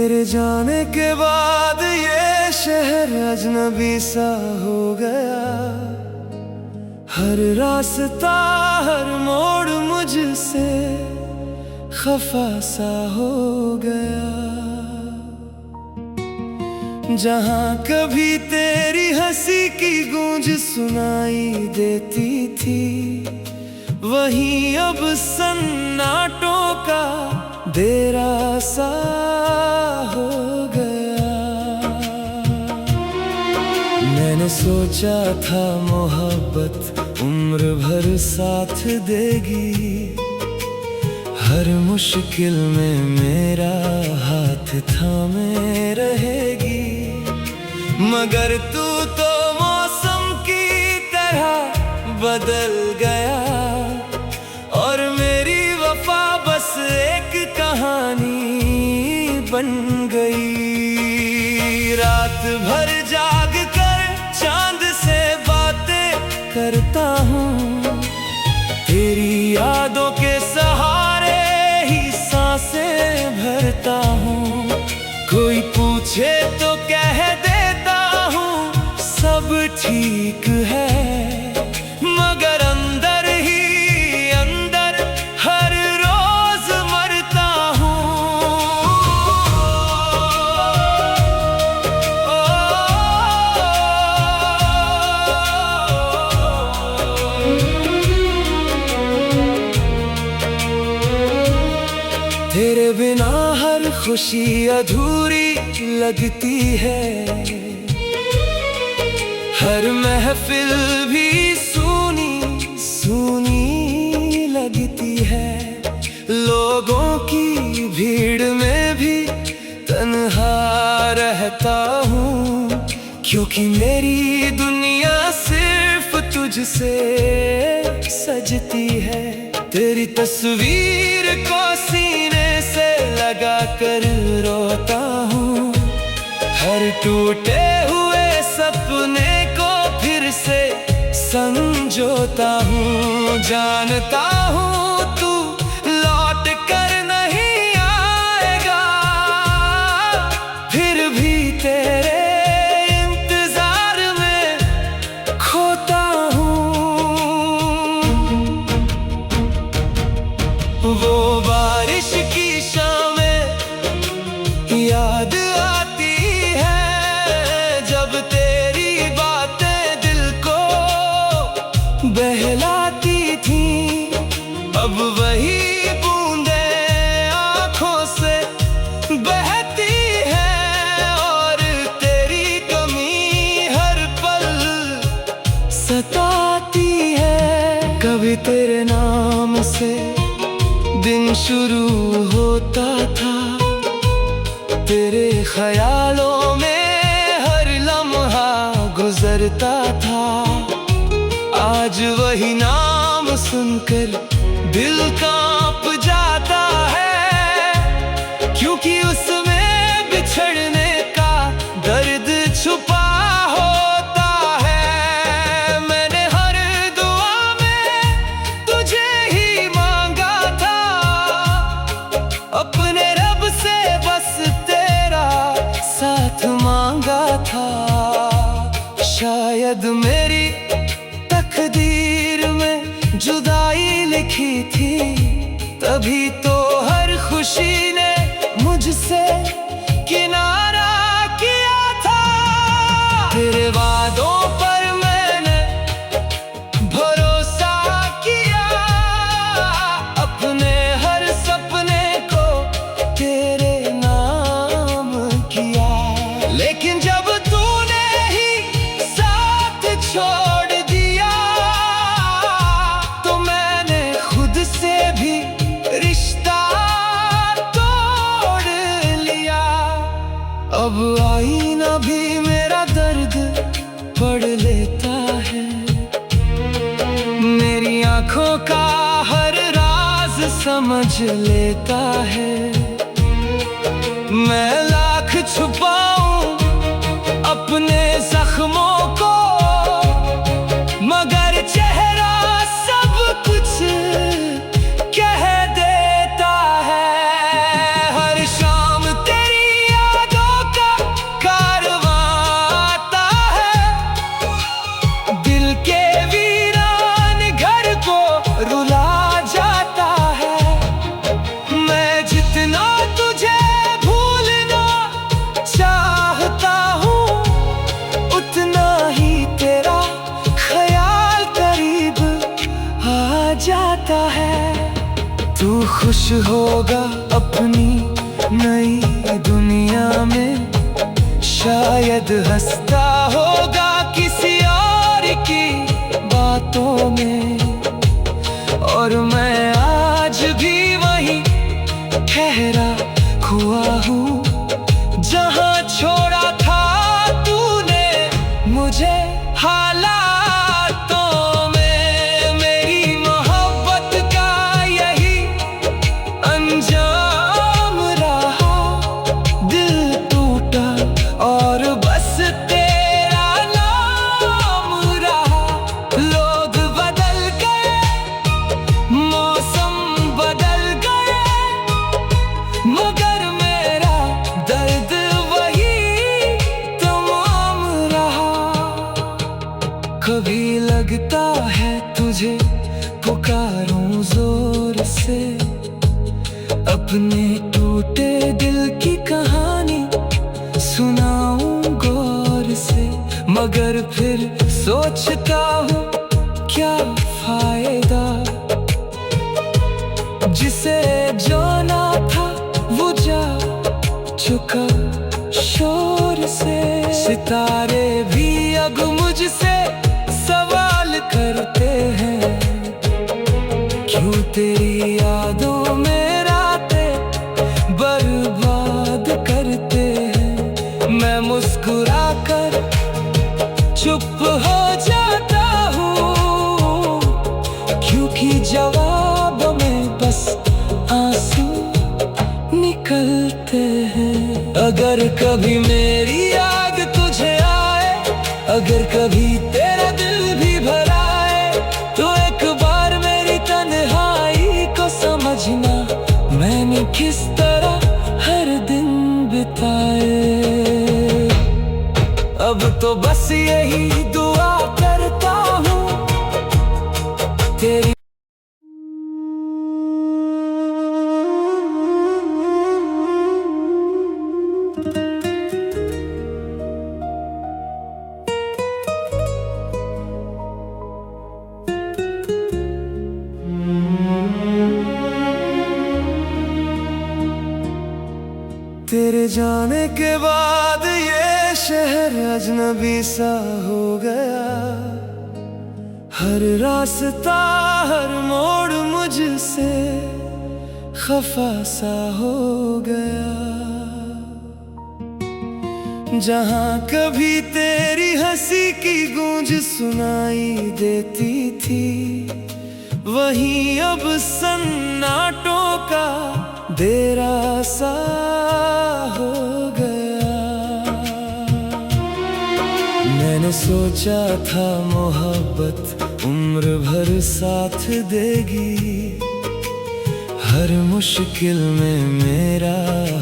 तेरे जाने के बाद ये शहर अजनबी सा हो गया। हर रास्ता हर मोड़ मुझसे खफा सा हो गया। जहाँ कभी तेरी हंसी की गूंज सुनाई देती थी, वहीं अब सन्नाटों का डेरा सा हो गया। मैंने सोचा था मोहब्बत उम्र भर साथ देगी, हर मुश्किल में मेरा हाथ थामे रहेगी। मगर तू तो मौसम की तरह बदल गया, और मेरी वफा बस एक कहानी बन गई। रात भर जाग कर चांद से बातें करता हूँ, तेरी यादों के सहारे ही सांसें भरता हूँ। कोई पूछे तो कह देता हूँ सब ठीक है, मगर अंदर ही अंदर हर रोज मरता हूँ। तेरे बिना हर खुशी अधूरी लगती है, हर महफिल भी सूनी सूनी लगती है। लोगों की भीड़ में भी तन्हा रहता हूँ, क्योंकि मेरी दुनिया सिर्फ तुझसे सजती है। तेरी तस्वीर को सीने से लगा कर रोता हूँ, हर टूटे हुए सपने को फिर से संजोता हूँ। जानता हूँ तू लौट कर नहीं आएगा, फिर भी तेरे इंतजार में खोता हूँ। वो बारिश की शामें याद आती है, जब तेरी बातें दिल को बहलाती थी। अब वही बूंदें आँखों से बहती है, और तेरी कमी हर पल सताती है। कभी तेरे नाम से दिन शुरू होता था, तेरे ख्यालों में हर लम्हा गुजरता था। आज वही नाम सुनकर दिल कांप जाता है, क्योंकि उसमें बिछड़ने का दर्द छुपा होता है। मैंने हर दुआ में तुझे ही मांगा था, अपने रब से बस तेरा साथ मांगा था। शायद मेरी तकदीर में जुदाई लिखी थी, तभी तो हर खुशी ने मुझसे किनारा किया था। तेरे वादों पर मैंने भरोसा किया, अपने हर सपने को तेरे नाम किया। लेकिन जब तूने ही साथ छोड़ दिया, तो मैंने खुद से भी रिश्ता तोड़ लिया। अब आईना भी मेरा दर्द पढ़ लेता है, मेरी आंखों का हर राज समझ लेता है। मैं लाख छुपाऊं अपने जख्मों को, मगर चेहरा सब कुछ कह देता है। हर शाम तेरी जाता है। तू खुश होगा अपनी नई दुनिया में, शायद हंसता होगा किसी और की बातों में। और मैं आज भी वहीं ठहरा हुआ हूँ, जहाँ छोड़ा था तूने मुझे हालातों में। मेरी मोहब्बत का यही अंजाम रहा, दिल टूटा और बस तेरा नाम रहा। लोग बदल गए, मौसम बदल गए, मगर मेरा दर्द वही तमाम रहा। कभी लगता है तुझे पुकारूं जोर से, अपने टूटे दिल की कहानी सुनाऊं गौर से। मगर फिर सोचता हूँ क्या फायदा, जिसे जाना था वो जा चुका शोर से। सितारे भी अब मुझसे सवाल करते हैं, क्यों तेरी यादों में रातें बर्बाद करते हैं। मैं मुस्कुरा कर चुप हो जाता हूँ, क्योंकि जवाब में बस आंसू निकलते हैं। अगर कभी मेरी याद तुझे आए, अगर कभी तेरा दिल भी भराए, तो एक बार मेरी तन्हाई को समझना, मैंने किस तरह हर दिन बिताए। अब तो बस यही दुआ करता हूँ तेरी। तेरे जाने के बाद ये शहर अजनबी सा हो गया। हर रास्ता हर मोड़ मुझसे खफा सा हो गया। जहाँ कभी तेरी हंसी की गूंज सुनाई देती थी, वहीं अब सन्नाटों का डेरा सा हो गया। मैंने सोचा था मोहब्बत उम्र भर साथ देगी, हर मुश्किल में मेरा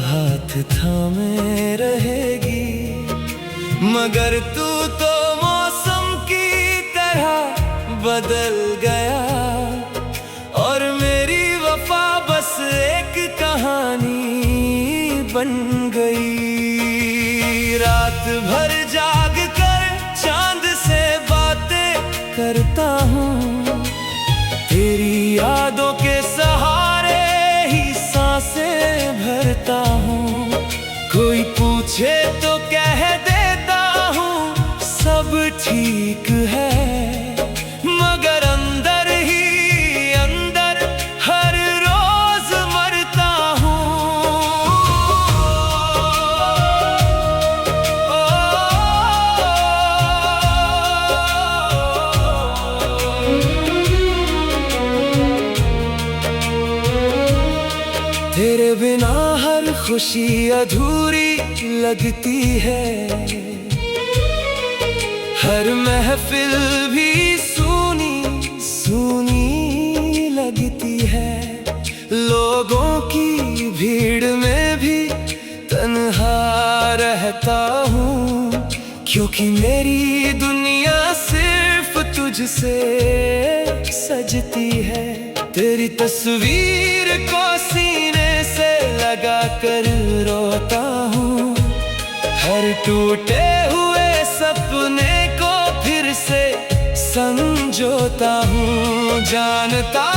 हाथ थामे रहेगी। मगर तू तो मौसम की तरह बदल गया, और मेरी वफा बस एक कहानी बन गई। रात भर जाग कर चांद से बातें करता हूँ, तेरी यादों के सहारे ही सांसें भरता हूँ। कोई पूछे तो कह देता हूँ सब ठीक है, मगर अंदर ही अंदर हर रोज मरता हूँ। तेरे बिना हर खुशी अधूरी लगती है, हर महफिल भी सूनी सूनी लगती है। लोगों की भीड़ में भी तन्हा रहता हूँ, क्योंकि मेरी दुनिया सिर्फ तुझसे सजती है। तेरी तस्वीर को सीने से लगा कर रोता हूँ, हर टूटे हुए सपने को फिर से संजोता हूँ। जानता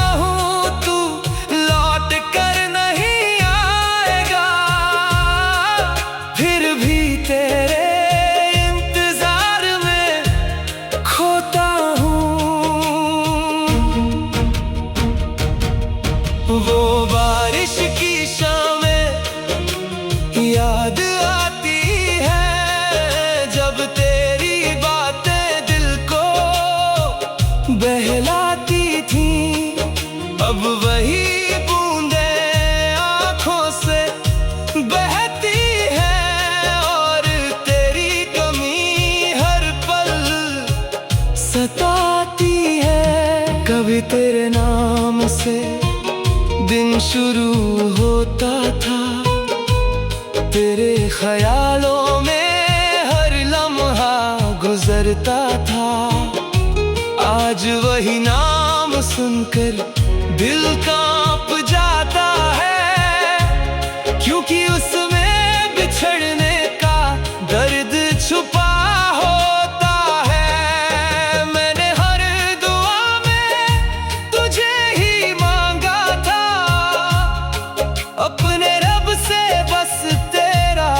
वो बारिश की शामें याद आती है, जब तेरी बातें दिल को बहलाती थी। अब वही बूंदें आँखों से बहती है, और तेरी कमी हर पल सताती है। कभी तेरे नाम से दिन शुरू होता था, तेरे ख्यालों में हर लम्हा गुजरता था। आज वही नाम सुनकर दिल कांप जाता है, क्योंकि उसमें बिछड़ने का दर्द छुपा होता है। मैंने हर दुआ में तुझे ही मांगा था, अपने रब से बस तेरा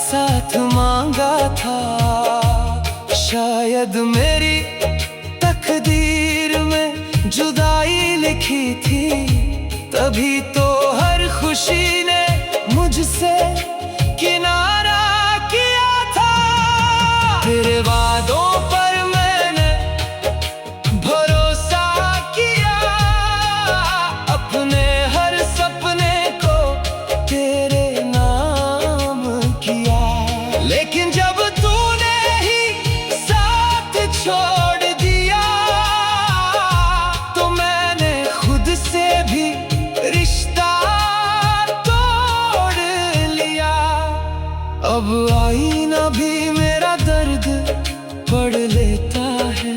साथ मांगा था। शायद मेरी तकदीर में जुदाई लिखी थी, तभी तो हर खुशी ने मुझसे किनारा किया था। तेरे वादों पर मैंने भरोसा किया, अपने हर सपने को तेरे नाम किया। लेकिन जब तूने ही साथ छोड़ दिया, तो मैंने खुद से भी रिश्ता तोड़ लिया। अब आईना भी मेरा दर्द पढ़ लेता है,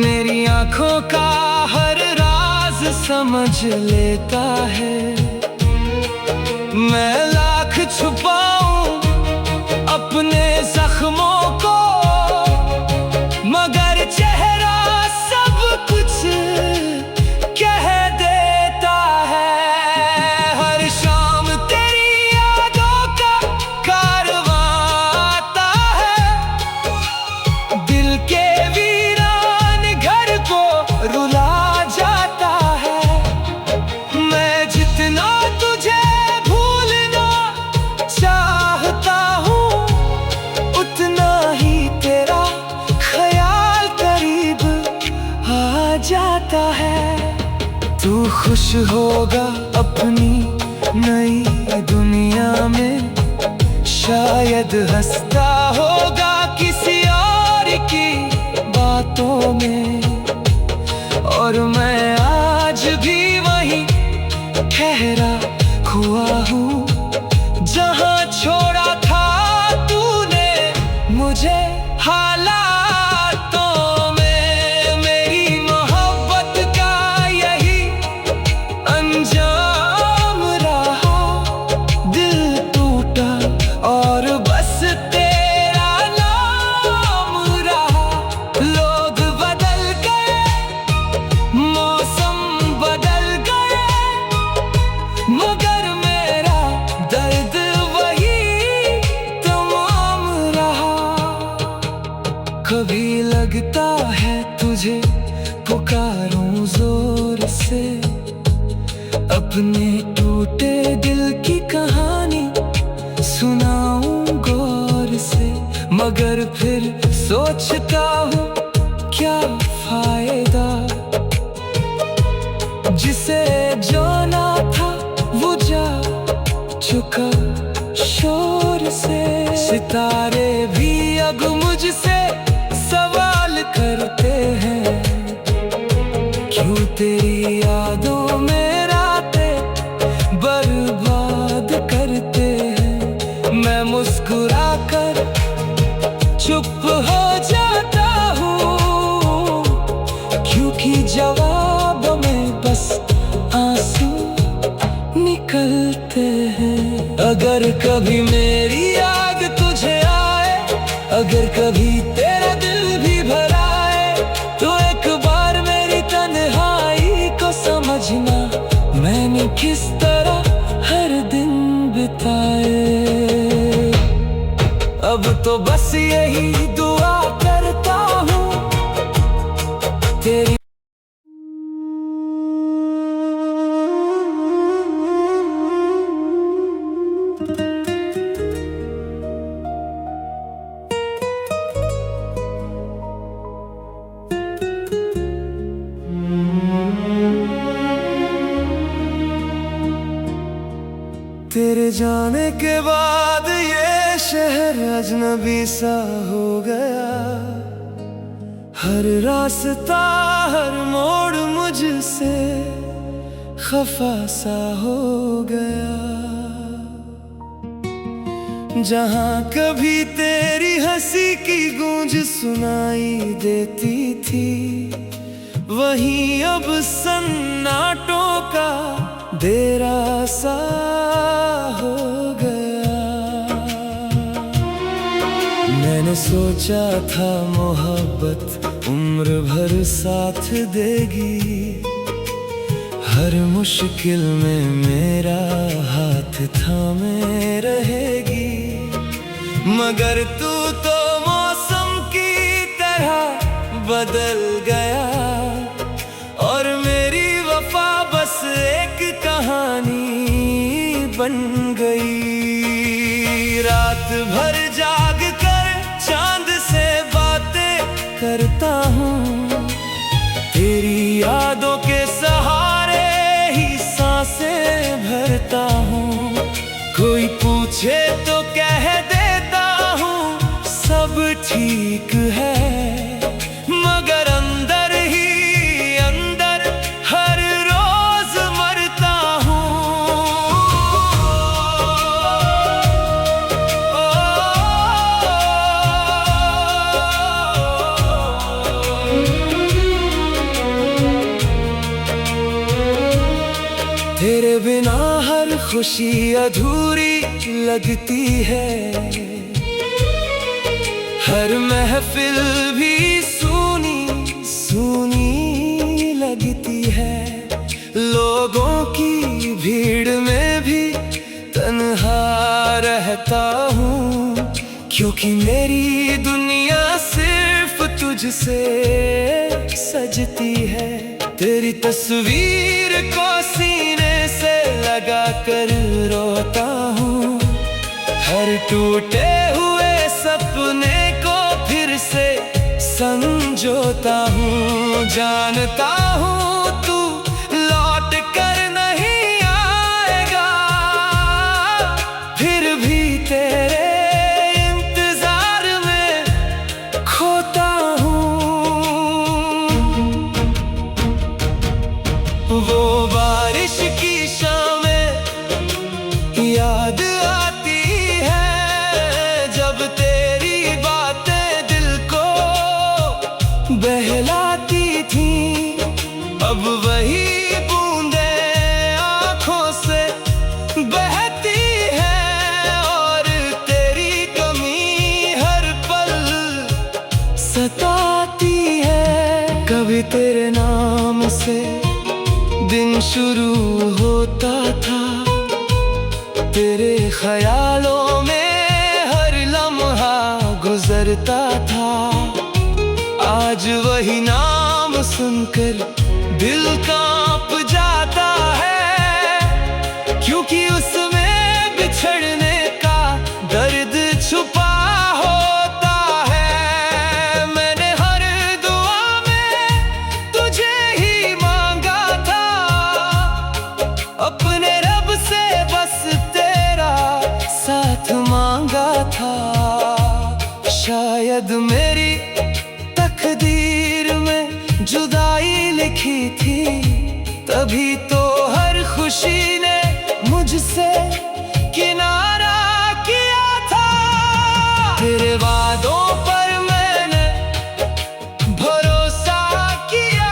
मेरी आंखों का हर राज समझ लेता है। मैं लाख छुपाऊं अपने जख्मों को, मगर चेहरा सब कुछ कह देता है। हर शाम तेरी यादों का कारवां आता है, दिल के वीरान घर को रुला जाता है। मैं जितना तुझे भूलना चाहता हूँ, उतना ही तेरा ख्याल करीब आ जाता है। तू खुश होगा अपनी नई दुनिया में, शायद हंसता होगा किसी और की बातों में। और मैं आज भी वही ठहरा हुआ हूँ, जहाँ छोड़ा था तूने मुझे हालातों में। मेरी मोहब्बत का यही अंजाम रहा, दिल टूटा और बस तेरा नाम रहा। लोग बदल गए, मौसम बदल गए, मगर मेरा दर्द वही तमाम रहा। कभी लगता है तुझे पुकारूं जोर से, अपने टूटे दिल की कहानी सुनाऊं गौर से। मगर फिर सोचता हूँ क्या फायदा, जिसे जाना था वो जा चुका शोर से। सितारे भी अब मुझसे सवाल करते हैं, क्यों तेरी यादों में रातें बर्बाद करते हैं। मैं मुस्कुरा कर चुप हो जाता हूँ, क्योंकि जवाब में बस आंसू निकलते हैं। अगर कभी मेरी याद तुझे आए, अगर कभी तेरा दिल भी भराए, तो एक बार मेरी तन्हाई को समझना, मैंने किस तरह हर दिन बिताए। अब तो बस यही दुआ करता हूँ तेरी तेरे जाने के बाद ये शहर अजनबी सा हो गया। हर रास्ता हर मोड़ मुझसे खफा सा हो गया। जहाँ कभी तेरी हंसी की गूंज सुनाई देती थी, वहीं अब सन्नाटों का डेरा सा हो गया। मैंने सोचा था मोहब्बत उम्र भर साथ देगी, हर मुश्किल में मेरा हाथ थामे रहेगी। मगर तू तो मौसम की तरह बदल गया, और मेरी वफा बस एक कहानी बन गई। रात भर जाग कर चांद से बातें करता हूँ, तेरी यादों के सहारे ही सांसें भरता हूँ। कोई पूछे तो कह देता हूँ सब ठीक है, मगर अंदर ही अंदर हर रोज मरता हूँ। तेरे बिना हर खुशी अधूरी लगती है, हर महफिल भी सूनी सूनी लगती है। लोगों की भीड़ में भी तन्हा रहता हूँ, क्योंकि मेरी दुनिया सिर्फ तुझसे सजती है। तेरी तस्वीर को सीने से लगा कर रोता हूँ, हर टूटे हुए सपने को फिर से संजोता हूँ। जानता हूँ तू लौट कर नहीं आएगा, फिर भी तेरे इंतजार में खोता हूँ। वो बारिश की शामें याद आती है, जब तेरी बातें दिल को बहलाती थी। अब वही बूंदें आँखों से बहती है, और तेरी कमी हर पल सताती है। कभी तेरे नाम से दिन शुरू होता था, तेरे ख्यालों में हर लम्हा गुजरता था। आज वही नाम सुनकर दिल कांप जाता है, क्योंकि उसमें बिछड़ने का दर्द छुपा होता है। मैंने हर दुआ में तुझे ही मांगा था, अपने रब से बस तेरा साथ मांगा था। शायद मेरी तकदीर में जुदाई लिखी थी, तभी तो हर खुशी ने मुझसे किनारा किया था। तेरे वादों पर मैंने भरोसा किया,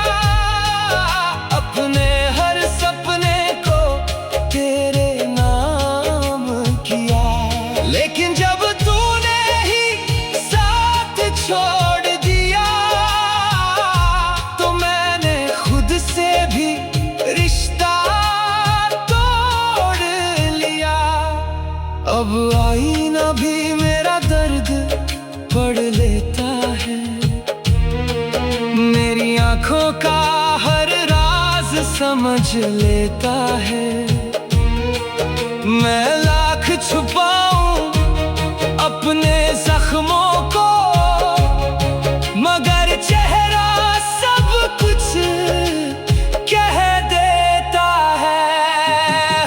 अपने हर सपने को तेरे नाम किया। लेकिन जब तूने ही साथ छोड़ दिया, तो मैंने खुद से भी रिश्ता तोड़ लिया। अब आईना भी मेरा दर्द पढ़ लेता है, मेरी आंखों का हर राज समझ लेता है। मैं लाख छुपाऊं अपने जख्मों को, मगर चेहरा सब कुछ कह देता है।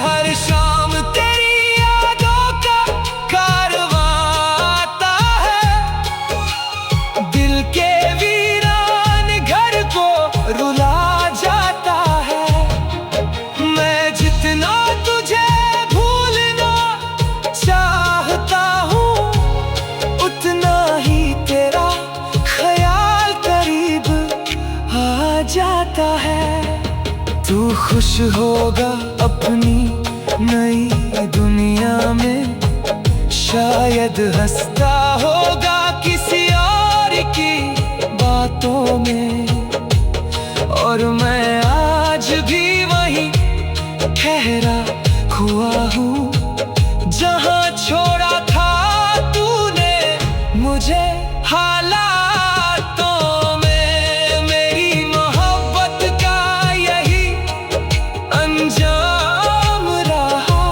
हर शाम तेरी खुश होगा अपनी नई दुनिया में, शायद हंसता होगा किसी और की बातों में। और मैं आज भी वहीं ठहरा हुआ हूँ जहाँ छोड़ा था तूने मुझे। हालातों में मेरी मोहब्बत का यही अंजाम रहा।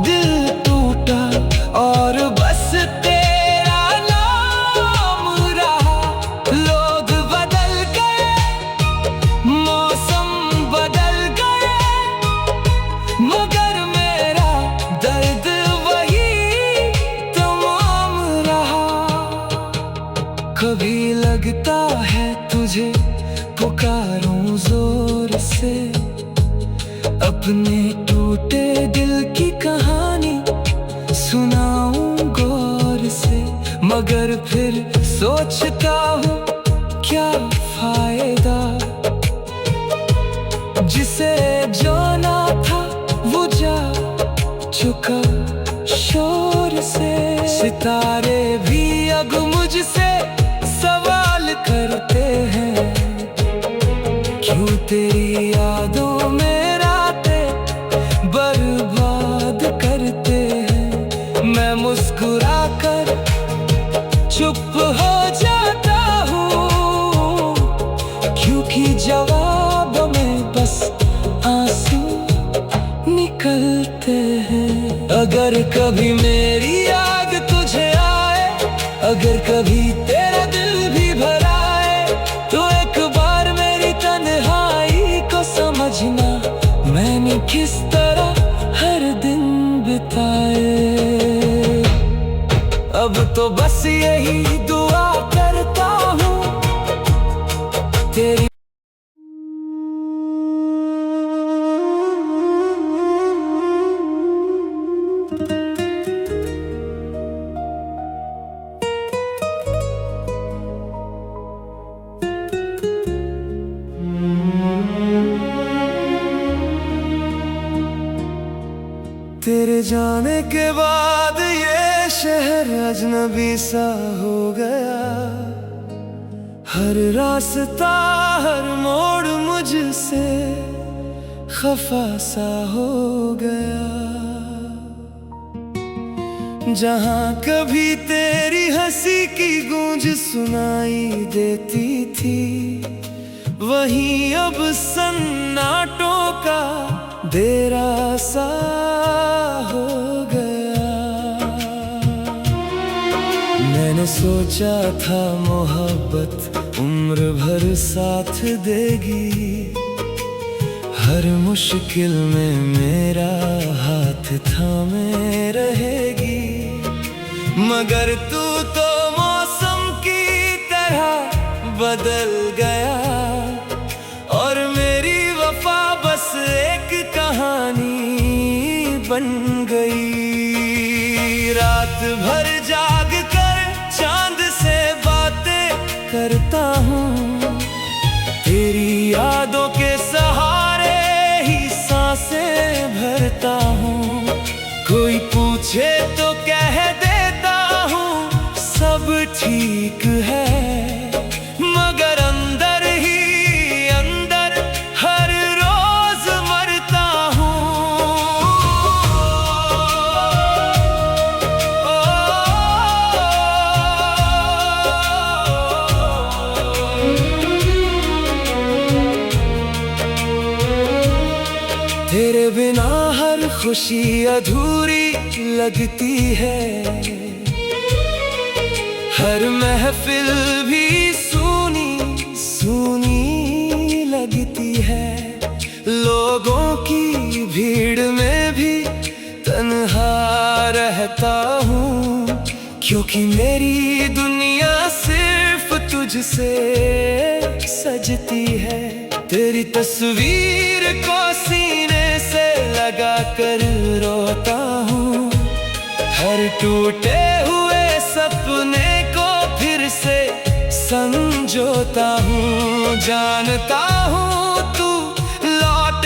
दिल टूटा और बस तेरा नाम रहा। लोग बदल गए, मौसम बदल गए, मगर मेरा दर्द वही तमाम रहा। कभी लगता है तुझे पुकारूं जोर से, अपने टूटे दिल की कहानी सुनाऊं गौर से। मगर फिर सोचता हूँ क्या फायदा, जिसे जाना था वो जा चुका शोर से। सितारे भी अब मुझसे सवाल करते हैं, क्यों तेरी यादों में रातें बर्बाद करते हैं। मैं मुस्कुरा कर चुप हो जाता हूँ, क्योंकि जवाब में बस आंसू निकलते हैं। अगर कभी मेरी याद तुझे आए, अगर कभी तेरा दिल भी भराए, तो एक बार मेरी तन्हाई को समझना, मैंने किस तरह हर दिन बिताए। अब तो बस यही दुआ करता हूँ तेरी। तेरे जाने के बाद ये शहर अजनबी सा हो गया। हर रास्ता हर मोड़ मुझसे खफा सा हो गया। जहाँ कभी तेरी हंसी की गूंज सुनाई देती थी, वहीं अब सन्नाटों का डेरा सा हो गया। मैंने सोचा था मोहब्बत उम्र भर साथ देगी, हर मुश्किल में मेरा हाथ थामे रहेगी। मगर तू तो मौसम की तरह बदल गया, और मेरी वफा बस एक कहानी बन गई। रात भर जाग कर चांद से बातें करता हूँ, तेरी यादों के सहारे ही सांसें भरता हूँ। कोई पूछे तो कह देता हूँ सब ठीक है, मगर अंदर ही अंदर हर रोज मरता हूँ। तेरे बिना हर खुशी अधूरी लगती है, हर महफिल भी सूनी सूनी लगती है। लोगों की भीड़ में भी तन्हा रहता हूँ, क्योंकि मेरी दुनिया सिर्फ तुझसे सजती है। तेरी तस्वीर को सीने से लगा कर रोता हूँ, हर टूटे हुए सपने को फिर से संजोता हूँ। जानता हूँ तू लौट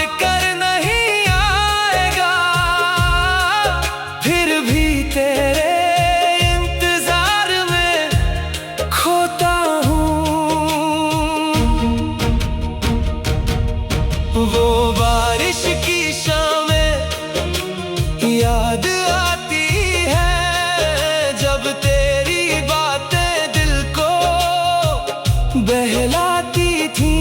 बारिश की शामें याद आती है, जब तेरी बातें दिल को बहलाती थी।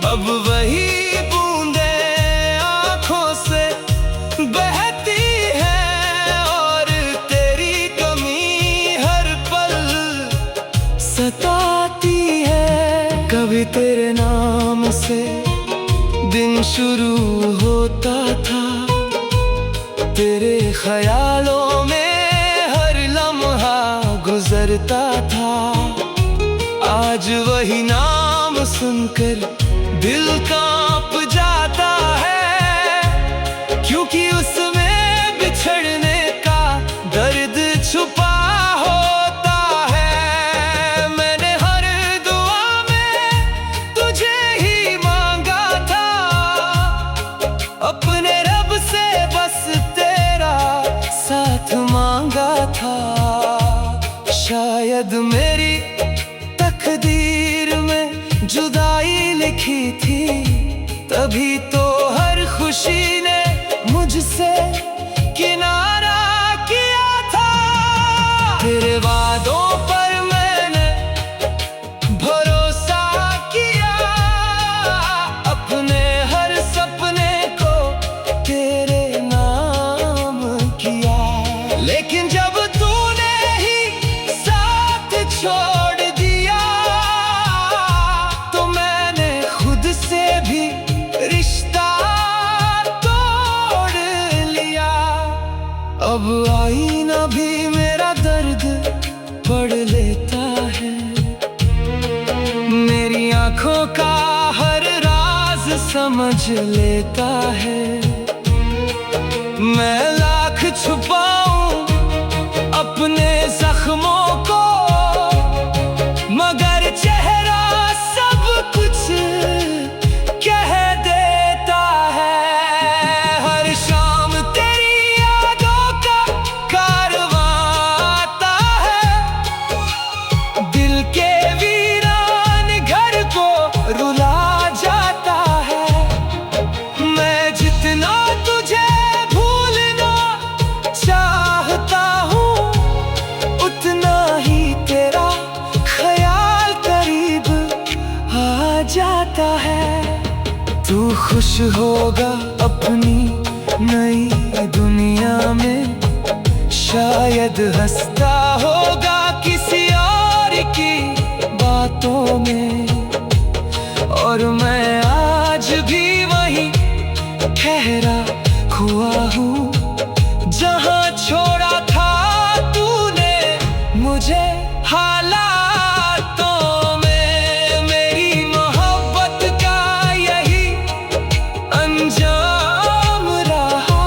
अब वही बूंदें आँखों से बहती है और तेरी कमी हर पल सताती है। कभी तेरे नाम से दिन शुरू होता था, तेरे ख्यालों में हर लम्हा गुजरता था। आज वही नाम सुनकर दिल कांप जाता है, क्योंकि उसमें बिछड़ने का दर्द छुपा होता है। मैंने हर दुआ में तुझे ही मांगा था, अपने रब से बस तेरा साथ मांगा था। शायद मेरी तकदीर में जुदाई लिखी थी, तभी तो हर खुशी ने मुझसे किनारा किया था। तेरे वादों पर मैंने भरोसा किया, अपने हर सपने को तेरे नाम किया। लेकिन जब तूने ही साथ छोड़ दिया, तो मैंने खुद से भी रिश्ता तोड़ लिया। अब आईना भी मेरा दर्द पढ़ लेता है, मेरी आंखों का हर राज समझ लेता है। मैं लाख छुपाऊं अपने जख्मों को, मगर चेहरा सब कुछ कह देता है। हर शाम तेरी यादों का कारवां आता है, दिल के वीरान घर को रुला जाता है। मैं जितना तुझे भूलना चाहता हूँ, उतना ही तेरा ख्याल करीब आ जाता है। तू खुश होगा अपनी नई दुनिया में, शायद हंसता होगा किसी और की बातों में। और मैं आज भी वही ठहरा हुआ हूँ, जहाँ छोड़ा था तूने मुझे हालातों में। मेरी मोहब्बत का यही अंजाम रहा,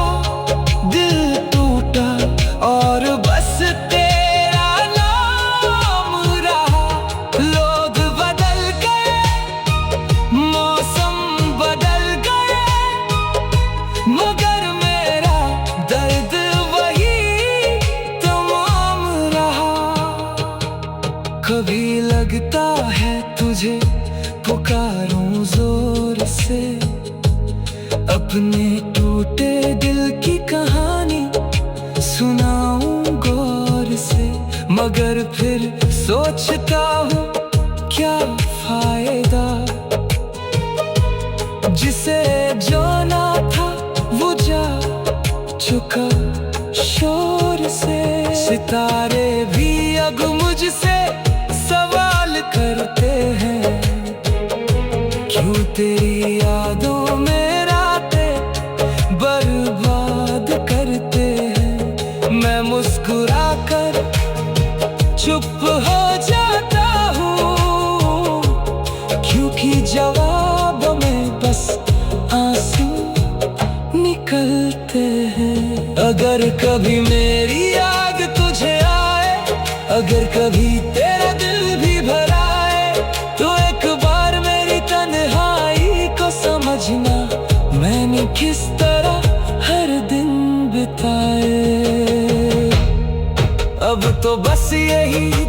दिल टूटा और बस तेरा नाम रहा। लोग बदल गए, मौसम बदल गए, मगर मेरा दर्द वही तमाम रहा। कभी लगता है तुझे पुकारूं जोर से, अपने टूटे दिल की कहानी सुनाऊं गौर से। मगर फिर सोचता हूँ क्या फायदा, जिसे जाना था वो जा चुका शोर से। सितारे भी अब मुझसे सवाल करते हैं, क्यों तेरी यादों में रातें बर्बाद करते हैं। मैं मुस्कुरा कर चुप हो जाता हूँ, क्योंकि जवाब में बस आंसू निकलते हैं। अगर कभी मेरी याद तुझे आए, अगर कभी तेरा दिल भी भराए, तो एक बार मेरी तन्हाई को समझना, मैंने किस तरह हर दिन बिताए। अब तो बस यही